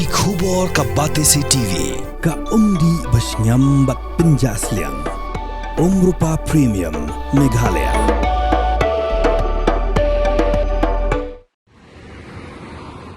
Ki khubor ka Batesi TV. Ka umdi basnyam bak penjaslian. Rupa Premium Meghalaya.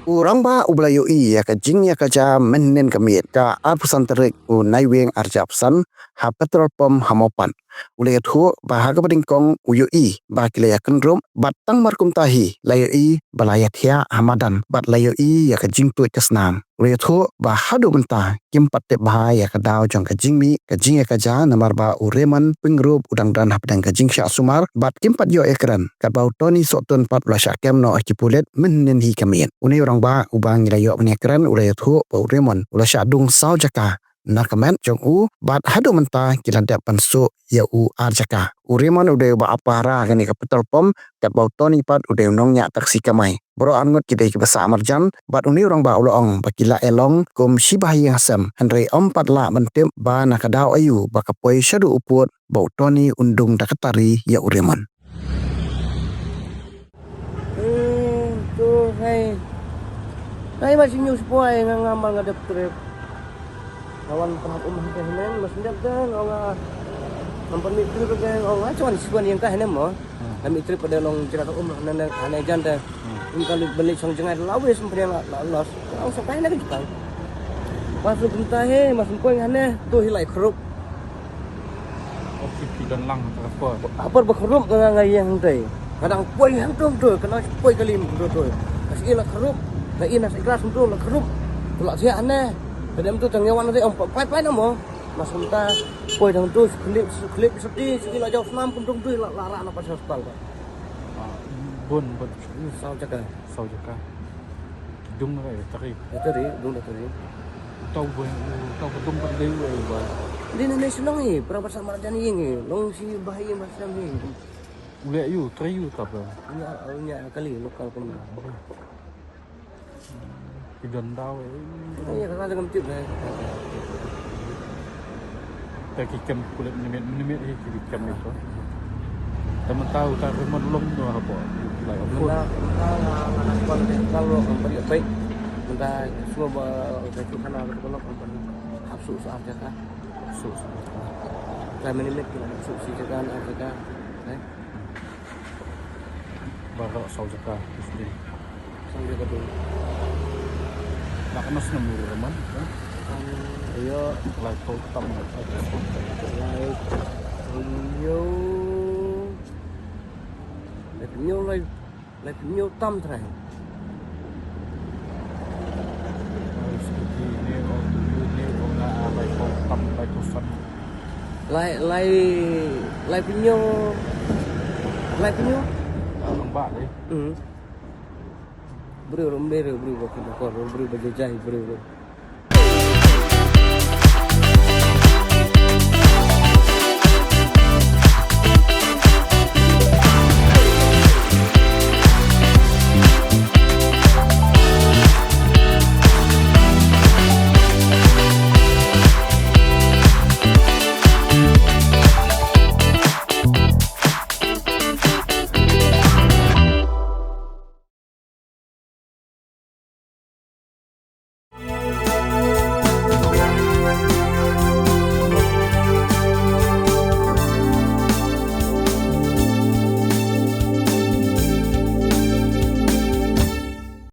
Urang ba ublayo ya ka jing ya ka ja menen kamiet ka apusan terik u naiweng arjapsan ha petrol pom hamopan. Ulay thu ba ha ka kong uyo ba kilaya kendrum bat tang markum tahi layo balayat hia hamadan bat layo ya ka jing tuit kasnam. Ulay thu ba hadu benta kim patte ba ya ka daw jong ka jing mi ka jing ya ka ja namar ba ureman pengrup udang dan hapdang ka jing sya sumar bat kim pat yo ekran kat bau toni sotun pat ulah syakem no akipulet menen hi kamiet. Unai orang ba ubang ilayo menekran ulay thu ba uremon ulah syadung sau jaka narkamen jong u bat hadu menta kilanda pansu ya u arjaka uremon udah ba apara kani ka petrol pom kat bau toni pat udah nongnya taksi kamai bro angut kita ke basa amarjan bat uni orang ba ulong bakila elong kum sibahi hasam handre ompat la mentem ba nakadau ayu bakapoi syadu uput bau toni undung dakatari ya uremon. Tuh hai masih news boy ngamal ngadep trip kawan paham umah teh neng masih ngadep teh orang nampan mitri ke orang cuman sebuan yang teh neng mo kami trip pada long cerita umah neng aneh janda kalau balik song jengai lawes sampai los langsung sampai neng kita masuk entah masuk poin aneh tuh hilai kerup oke dan lang apa berkerup ngai yang teh kadang poin yang tuh kena poin kali tuh kasih ilah kerup na inas ikhlas untuk nak kerup tulak sia aneh kadang tu tangyawan nanti pai namo mas minta poi dang tu klip sedih sekilo jauh senam pun tu lara apa hospital pak bun sau jaka dung rồi tari dung tadi tau dung pada dewa ba di Indonesia nong ni perang bersama raja ni long si bahaya macam ni ule yu tari yu tak nya kali lokal pun dan daw iya kan dengan tip dah tak kem kulit menimit kem itu teman tahu tak rumah long tu apa like kalau company baik minta semua betul kan kalau company hapsu soal jaga hapsu saya menimit kita hapsu si jaga jaga baru soal jaga sendiri sambil ke dulu nak kena senamur teman ayo like kau tam like new tam try like new nampak deh bro waktu kau bro berjajah bro